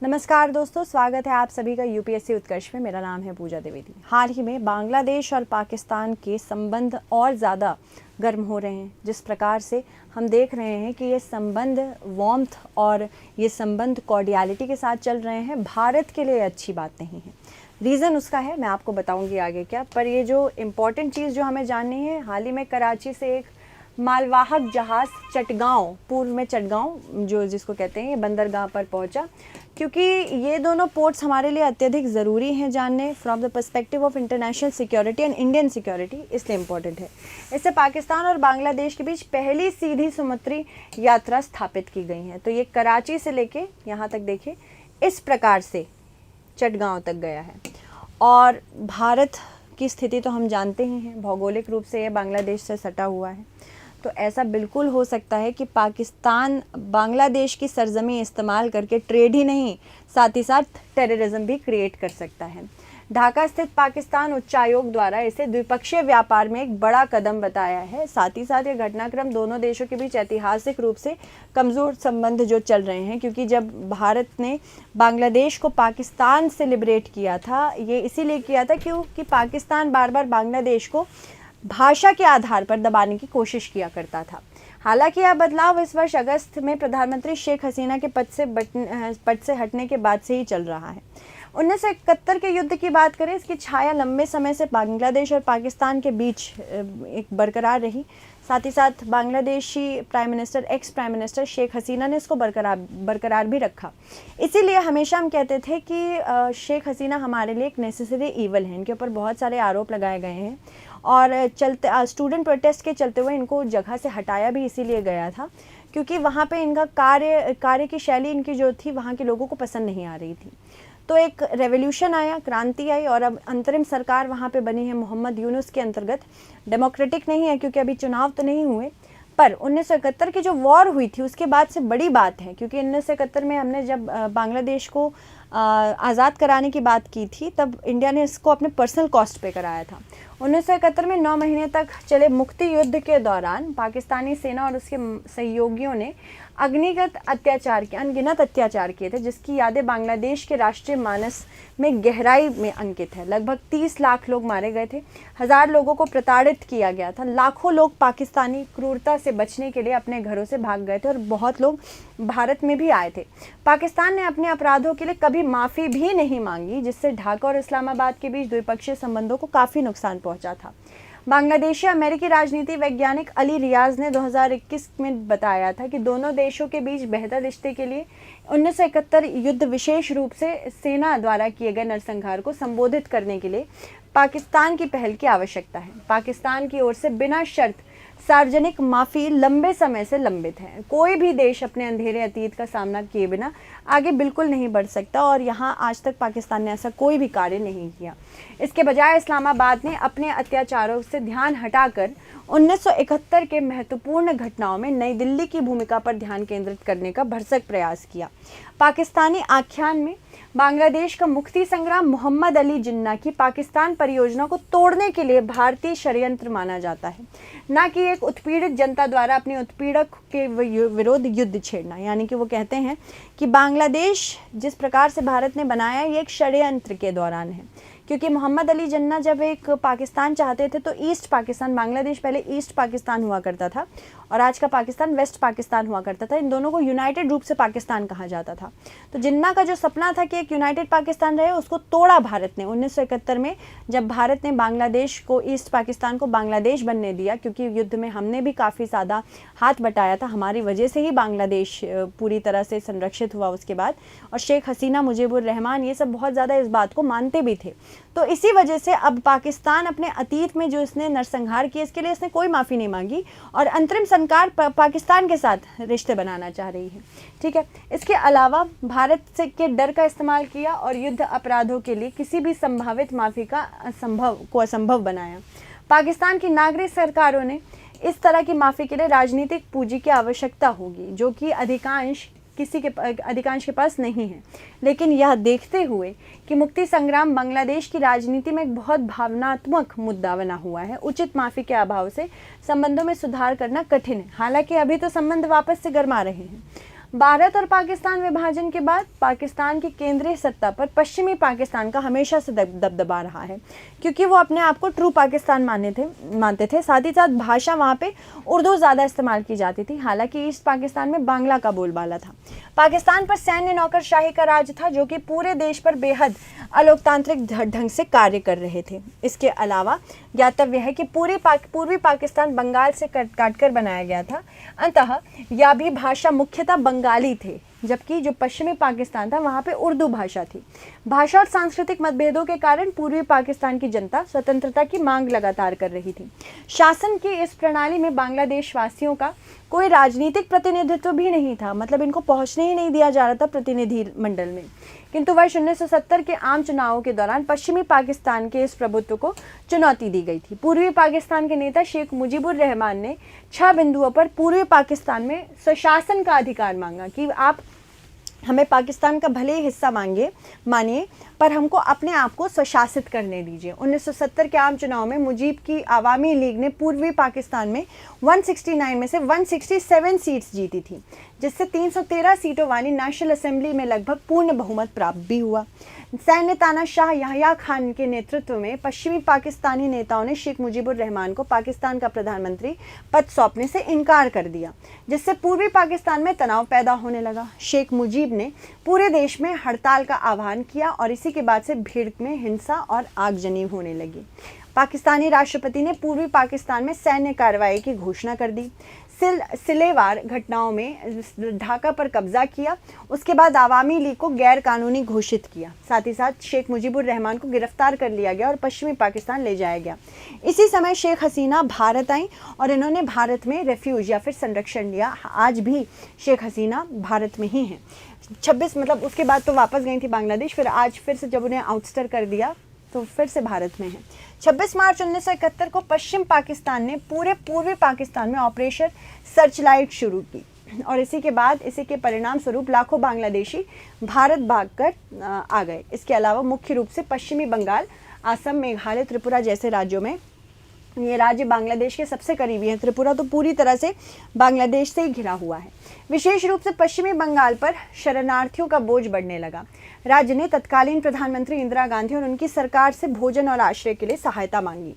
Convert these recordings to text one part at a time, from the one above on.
नमस्कार दोस्तों, स्वागत है आप सभी का यूपीएससी उत्कर्ष में। मेरा नाम है पूजा द्विवेदी। हाल ही में बांग्लादेश और पाकिस्तान के संबंध और ज़्यादा गर्म हो रहे हैं। जिस प्रकार से हम देख रहे हैं कि ये संबंध वार्मथ और ये संबंध कॉर्डियलिटी के साथ चल रहे हैं, भारत के लिए अच्छी बात नहीं है। रीज़न उसका है, मैं आपको बताऊंगी आगे क्या। पर ये जो इम्पॉर्टेंट चीज़ जो हमें जाननी है, हाल ही में कराची से एक मालवाहक जहाज़ चटगांव, पूर्व में चटगांव जो जिसको कहते हैं, ये बंदरगाह पर पहुंचा, क्योंकि ये दोनों पोर्ट्स हमारे लिए अत्यधिक ज़रूरी हैं जानने from the perspective of international security and Indian security. इसलिए इम्पोर्टेंट है। इससे पाकिस्तान और बांग्लादेश के बीच पहली सीधी समुद्री यात्रा स्थापित की गई है। तो ये कराची से लेके यहाँ तक देखिए इस प्रकार से चटगांव तक गया है। और भारत की स्थिति तो हम जानते ही हैं, भौगोलिक रूप से ये बांग्लादेश से सटा हुआ है। तो ऐसा बिल्कुल हो सकता है कि पाकिस्तान बांग्लादेश की सरजमी इस्तेमाल करके ट्रेड ही नहीं, साथ ही साथ टेररिज्म भी क्रिएट कर सकता है। ढाका स्थित पाकिस्तान उच्चायोग द्वारा इसे द्विपक्षीय व्यापार में एक बड़ा कदम बताया है। साथ ही साथ ये घटनाक्रम दोनों देशों के बीच ऐतिहासिक रूप से कमज़ोर संबंध जो चल रहे हैं, क्योंकि जब भारत ने बांग्लादेश को पाकिस्तान से लिबरेट किया था, ये इसीलिए किया था क्योंकि पाकिस्तान बार बार बांग्लादेश को भाषा के आधार पर दबाने की कोशिश किया करता था। हालांकि यह बदलाव इस वर्ष अगस्त में प्रधानमंत्री शेख हसीना के पद से हटने के बाद से ही चल रहा है। 1971 के युद्ध की बात करें, इसकी छाया लंबे समय से बांग्लादेश और पाकिस्तान के बीच एक बरकरार रही। साथ ही साथ Bangladeshi ex prime minister Sheikh Hasina ने इसको बरकरार भी रखा। इसीलिए हमेशा हम कहते थे कि शेख हसीना हमारे लिए एक नेसेसरी ईवल है। इनके ऊपर बहुत सारे आरोप लगाए गए हैं और स्टूडेंट प्रोटेस्ट के चलते हुए इनको जगह से हटाया भी इसीलिए गया था, क्योंकि वहाँ पे इनका कार्य की शैली इनकी जो थी वहाँ के लोगों को पसंद नहीं आ रही थी। तो एक रेवोल्यूशन आया, क्रांति आई, और अब अंतरिम सरकार वहाँ पे बनी है मोहम्मद यूनुस के अंतर्गत। डेमोक्रेटिक नहीं है क्योंकि अभी चुनाव तो नहीं हुए, पर 1971 की जो वॉर हुई थी उसके बाद से बड़ी बात है, क्योंकि 1971 में हमने जब बांग्लादेश को आज़ाद कराने की बात की थी, तब इंडिया ने इसको अपने पर्सनल कॉस्ट पे कराया था। 1971 में 9 महीने तक चले मुक्ति युद्ध के दौरान पाकिस्तानी सेना और उसके सहयोगियों ने अनगिनत अत्याचार किए थे, जिसकी यादें बांग्लादेश के राष्ट्रीय मानस में गहराई में अंकित है। लगभग 30 लाख लोग मारे गए थे, 1000 लोगों को प्रताड़ित किया गया था, लाखों लोग पाकिस्तानी क्रूरता से बचने के लिए अपने घरों से भाग गए थे और बहुत लोग भारत में भी आए थे। पाकिस्तान ने अपने अपराधों के लिए कभी माफ़ी भी नहीं मांगी, जिससे ढाका और इस्लामाबाद के बीच द्विपक्षीय संबंधों को काफ़ी नुकसान पहुंचा था। बांग्लादेशी अमेरिकी राजनीति वैज्ञानिक अली रियाज ने 2021 में बताया था कि दोनों देशों के बीच बेहतर रिश्ते के लिए 1971 युद्ध, विशेष रूप से सेना द्वारा किए गए नरसंहार को संबोधित करने के लिए पाकिस्तान की पहल की आवश्यकता है। पाकिस्तान की ओर से बिना शर्त सार्वजनिक माफ़ी लंबे समय से लंबित है। कोई भी देश अपने अंधेरे अतीत का सामना किए बिना आगे बिल्कुल नहीं बढ़ सकता, और यहाँ आज तक पाकिस्तान ने ऐसा कोई भी कार्य नहीं किया। इसके बजाय इस्लामाबाद ने अपने अत्याचारों से ध्यान हटाकर 1971 के महत्वपूर्ण घटनाओं में नई दिल्ली की भूमिका पर ध्यान केंद्रित करने का भरसक प्रयास किया। पाकिस्तानी आख्यान में बांग्लादेश का मुक्ति संग्राम मोहम्मद अली जिन्ना की पाकिस्तान परियोजना को तोड़ने के लिए भारतीय षड्यंत्र माना जाता है, न कि एक उत्पीड़ित जनता द्वारा अपने उत्पीड़क के विरोध युद्ध छेड़ना। यानी कि वो कहते हैं कि बांग्लादेश जिस प्रकार से भारत ने बनाया, ये एक षड्यंत्र के दौरान है, क्योंकि मोहम्मद अली जिन्ना जब एक पाकिस्तान चाहते थे तो ईस्ट पाकिस्तान, बांग्लादेश पहले ईस्ट पाकिस्तान हुआ करता था और आज का पाकिस्तान वेस्ट पाकिस्तान हुआ करता था। इन दोनों को यूनाइटेड रूप से पाकिस्तान कहा जाता था। तो जिन्ना का जो सपना था कि एक यूनाइटेड पाकिस्तान रहे, उसको तोड़ा भारत ने 1971 में, जब भारत ने बांग्लादेश को, ईस्ट पाकिस्तान को बांग्लादेश बनने दिया, क्योंकि युद्ध में हमने भी काफ़ी ज़्यादा हाथ बटाया था, हमारी वजह से ही बांग्लादेश पूरी तरह से संरक्षित हुआ उसके बाद। और शेख हसीना, मुजीबुर रहमान, ये सब बहुत ज़्यादा इस बात को मानते भी थे। तो इसी वजह से अब पाकिस्तान अपने अतीत में जो इसने नरसंहार किए, इसके लिए इसने कोई माफ़ी नहीं मांगी और अंतरिम सरकार पाकिस्तान के साथ रिश्ते बनाना चाह रही है। ठीक है, इसके अलावा भारत से के डर का इस्तेमाल किया और युद्ध अपराधों के लिए किसी भी संभावित माफ़ी का असंभव बनाया। पाकिस्तान की नागरिक सरकारों ने इस तरह की माफ़ी के लिए राजनीतिक पूंजी की आवश्यकता होगी, जो कि अधिकांश के पास नहीं है। लेकिन यह देखते हुए कि मुक्ति संग्राम बांग्लादेश की राजनीति में एक बहुत भावनात्मक मुद्दा बना हुआ है, उचित माफ़ी के अभाव से संबंधों में सुधार करना कठिन है। हालांकि अभी तो संबंध वापस से गर्मा रहे हैं। भारत और पाकिस्तान विभाजन के बाद पाकिस्तान की केंद्रीय सत्ता पर पश्चिमी पाकिस्तान का हमेशा से दबदबा रहा है, क्योंकि वो अपने आप को ट्रू पाकिस्तान मानते थे। साथ ही साथ भाषा वहाँ पे उर्दू ज़्यादा इस्तेमाल की जाती थी, हालांकि ईस्ट पाकिस्तान में बांग्ला का बोलबाला था। पाकिस्तान पर सैन्य नौकरशाही का राज था, जो कि पूरे देश पर बेहद अलोकतांत्रिक ढंग से कार्य कर रहे थे। इसके अलावा ज्ञातव्य है कि पूर्वी पाकिस्तान बंगाल से काटकर बनाया गया था। अतः यह भी भाषा मुख्यतः बंगाली थे, जबकि जो पश्चिमी पाकिस्तान था वहाँ पे उर्दू भाषा थी। भाषा और सांस्कृतिक मतभेदों के कारण पूर्वी पाकिस्तान की जनता स्वतंत्रता की मांग लगातार कर रही थी। शासन की इस प्रणाली में बांग्लादेश वासियों का कोई राजनीतिक प्रतिनिधित्व भी नहीं था, मतलब इनको पहुंचने ही नहीं दिया जा रहा था प्रतिनिधि मंडल में। किंतु वर्ष 1970 के आम चुनावों के दौरान पश्चिमी पाकिस्तान के इस प्रभुत्व को चुनौती दी गई थी। पूर्वी पाकिस्तान के नेता शेख मुजीबुर रहमान ने 6 बिंदुओं पर पूर्वी पाकिस्तान में स्वशासन का अधिकार मांगा कि आप हमें पाकिस्तान का भले ही हिस्सा मानिए, पर हमको अपने आप को स्वशासित करने दीजिए। 1970 के आम चुनाव में मुजीब की आवामी लीग ने पूर्वी पाकिस्तान में 169 में से 167 सीट्स जीती थी, जिससे 313 सीटों वाली नेशनल असेंबली में लगभग पूर्ण बहुमत प्राप्त भी हुआ। सैन्य तानाशाह याह्या खान के नेतृत्व में पश्चिमी पाकिस्तानी नेताओं ने शेख मुजीबुर रहमान को पाकिस्तान का प्रधानमंत्री पद सौंपने से इनकार कर दिया, जिससे पूर्वी पाकिस्तान में तनाव पैदा होने लगा। शेख मुजीब ने पूरे देश में हड़ताल का आह्वान किया और इसी के बाद से भीड़ में हिंसा और आगजनी होने लगी। पाकिस्तानी राष्ट्रपति ने पूर्वी पाकिस्तान में सैन्य कार्रवाई की घोषणा कर दी। सिलेवार घटनाओं में ढाका पर कब्जा किया। उसके बाद आवामी लीग को गैर कानूनी घोषित किया। साथ ही साथ शेख मुजीबुर रहमान को गिरफ्तार कर लिया गया और पश्चिमी पाकिस्तान ले जाया गया। इसी समय शेख हसीना भारत आई और इन्होंने भारत में रेफ्यूज या फिर संरक्षण लिया। आज भी शेख हसीना भारत में ही हैं। 26 मतलब उसके बाद तो वापस गई थी बांग्लादेश, फिर आज फिर से जब उन्हें आउटस्टर कर दिया तो फिर से भारत में है। 26 मार्च 1971 को पश्चिम पाकिस्तान ने पूरे पूर्वी पाकिस्तान में ऑपरेशन सर्चलाइट शुरू की और इसी के परिणाम स्वरूप लाखों बांग्लादेशी भारत भागकर आ गए। इसके अलावा मुख्य रूप से पश्चिमी बंगाल, असम, मेघालय, त्रिपुरा जैसे राज्यों में, ये राज्य बांग्लादेश के सबसे करीबी हैं। त्रिपुरा तो पूरी तरह से बांग्लादेश से ही घिरा हुआ है। विशेष रूप से पश्चिमी बंगाल पर शरणार्थियों का बोझ बढ़ने लगा। राज्य ने तत्कालीन प्रधानमंत्री इंदिरा गांधी और उनकी सरकार से भोजन और आश्रय के लिए सहायता मांगी।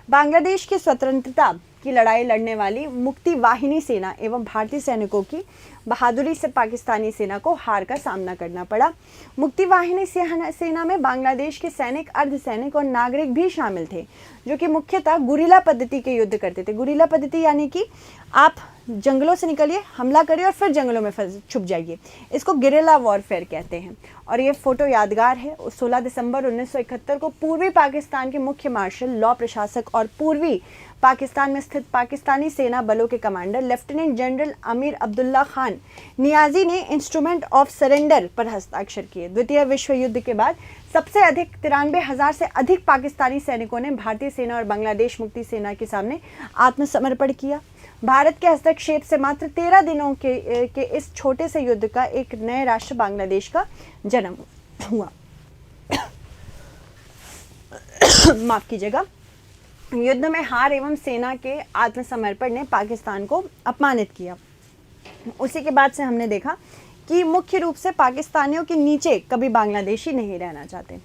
बांग्लादेश की स्वतंत्रता की लड़ाई लड़ने वाली मुक्ति वाहिनी सेना एवं भारतीय सैनिकों की बहादुरी से पाकिस्तानी सेना को हार का सामना करना पड़ा। मुक्ति वाहिनी सेना में बांग्लादेश के सैनिक, अर्धसैनिक और नागरिक भी शामिल थे, जो कि मुख्यतः गुरिल्ला पद्धति के युद्ध करते थे। गुरिल्ला पद्धति यानी कि आप जंगलों से निकलिए, हमला करिए और फिर जंगलों में छुप जाइए। इसको गिरिल्ला वॉरफेयर कहते हैं। और ये फोटो यादगार है। 16 दिसंबर 1971 को पूर्वी पाकिस्तान के मुख्य मार्शल, लॉ प्रशासक और पूर्वी पाकिस्तान में स्थित पाकिस्तानी सेना बलों के commander lieutenant general Amir Abdullah Khan Niazi ने इंस्ट्रूमेंट ऑफ सरेंडर पर हस्ताक्षर किए। द्वितीय विश्व युद्ध के बाद सबसे अधिक 93,000 से अधिक पाकिस्तानी सैनिकों ने भारतीय सेना और बांग्लादेश मुक्ति सेना के सामने आत्मसमर्पण किया। भारत के हस्तक्षेप से मात्र 13 दिनों के इस छोटे से युद्ध का एक नए राष्ट्र बांग्लादेश का जन्म हुआ। माफ कीजिएगा। युद्ध में हार एवं सेना के आत्मसमर्पण ने पाकिस्तान को अपमानित किया। उसी के बाद से हमने देखा कि मुख्य रूप से पाकिस्तानियों के नीचे कभी बांग्लादेशी नहीं रहना चाहते।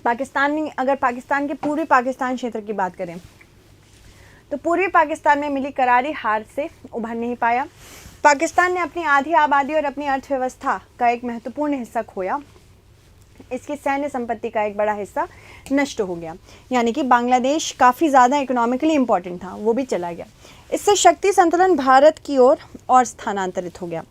अगर पाकिस्तान के पूर्वी पाकिस्तान क्षेत्र की बात करें तो पूर्वी पाकिस्तान में मिली करारी हार से उभर नहीं पाया। पाकिस्तान ने अपनी आधी आबादी और अपनी अर्थव्यवस्था का एक महत्वपूर्ण हिस्सा खोया। इसकी सैन्य संपत्ति का एक बड़ा हिस्सा नष्ट हो गया, यानी कि बांग्लादेश काफ़ी ज़्यादा इकोनॉमिकली इम्पोर्टेंट था, वो भी चला गया। इससे शक्ति संतुलन भारत की ओर और स्थानांतरित हो गया।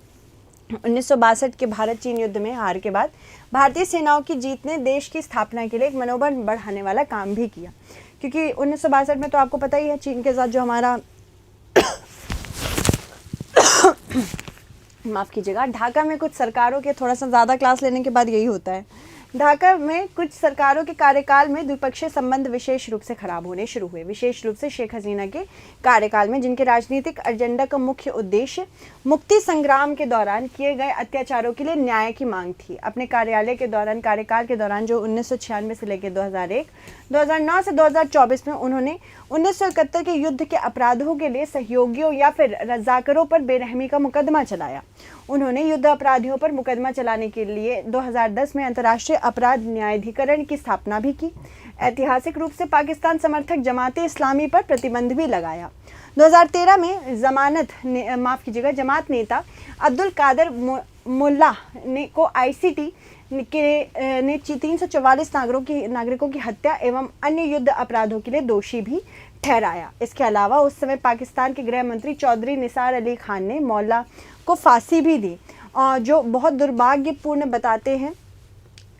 1962 के भारत चीन युद्ध में हार के बाद भारतीय सेनाओं की जीत ने देश की स्थापना के लिए एक मनोबल बढ़ाने वाला काम भी किया, क्योंकि 1962 में तो आपको पता ही है चीन के साथ जो हमारा माफ़ कीजिएगा, ढाका में कुछ सरकारों के थोड़ा सा ज़्यादा क्लास लेने के बाद यही होता है ढाका में कुछ सरकारों के कार्यकाल में द्विपक्षीय संबंध विशेष रूप से खराब होने शुरू हुए, विशेष रूप से शेख हसीना के कार्यकाल में, जिनके राजनीतिक एजेंडा का मुख्य उद्देश्य मुक्ति संग्राम के दौरान किए गए अत्याचारों के लिए न्याय की मांग थी। अपने कार्यकाल के दौरान जो 1996 से लेकर 2001, 2009 से 2024 में उन्होंने 1971 के युद्ध के अपराधों के लिए सहयोगियों या फिर रजाकरों पर बेरहमी का मुकदमा चलाया। उन्होंने युद्ध अपराधियों पर मुकदमा चलाने के लिए 2010 में अंतर्राष्ट्रीय अपराध न्यायाधिकरण की स्थापना भी की। ऐतिहासिक रूप से पाकिस्तान समर्थक जमाते इस्लामी पर प्रतिबंध भी लगाया। 2013 में जमात नेता अब्दुल कादर मुल्ला को ICT ने 344 नागरिकों की हत्या एवं अन्य युद्ध अपराधों के लिए दोषी भी ठहराया। इसके अलावा उस समय पाकिस्तान के गृह मंत्री चौधरी निसार अली खान ने मौला को फांसी भी दी, जो बहुत दुर्भाग्यपूर्ण बताते हैं।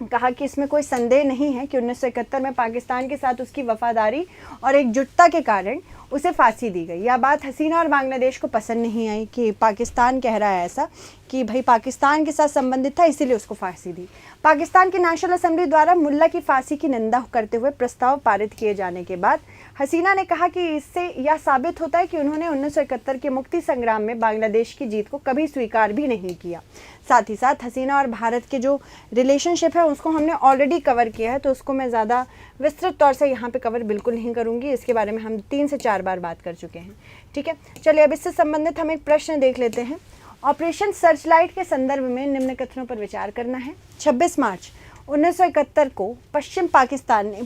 कहा कि इसमें कोई संदेह नहीं है कि 1971 में पाकिस्तान के साथ उसकी वफादारी और एकजुटता के कारण उसे फांसी दी गई। यह बात हसीना और बांग्लादेश को पसंद नहीं आई कि पाकिस्तान कह रहा है ऐसा कि भाई पाकिस्तान के साथ संबंधित था इसीलिए उसको फांसी दी। पाकिस्तान की नेशनल असेंबली द्वारा मुल्ला की फांसी की निंदा करते हुए प्रस्ताव पारित किए जाने के बाद हसीना ने कहा कि इससे यह साबित होता है कि उन्होंने 1971 के मुक्ति संग्राम में बांग्लादेश की जीत को कभी स्वीकार भी नहीं किया। साथ ही साथ हसीना और भारत के जो रिलेशनशिप है उसको हमने ऑलरेडी कवर किया है, तो उसको मैं ज़्यादा विस्तृत तौर से यहाँ पे कवर बिल्कुल नहीं करूँगी। इसके बारे में हम 3 से 4 बार बात कर चुके हैं। ठीक है, चलिए अब इससे संबंधित हम एक प्रश्न देख लेते हैं। ऑपरेशन सर्चलाइट के संदर्भ में निम्न कथनों पर विचार करना है। 26 मार्च 1971 को पश्चिम पाकिस्तान ने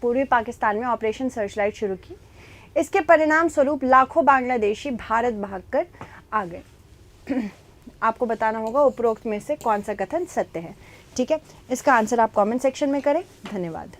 पूर्वी पाकिस्तान में ऑपरेशन सर्चलाइट शुरू की। इसके परिणाम स्वरूप लाखों बांग्लादेशी भारत भागकर आ गए। आपको बताना होगा उपरोक्त में से कौन सा कथन सत्य है। ठीक है, इसका आंसर आप कमेंट सेक्शन में करें। धन्यवाद।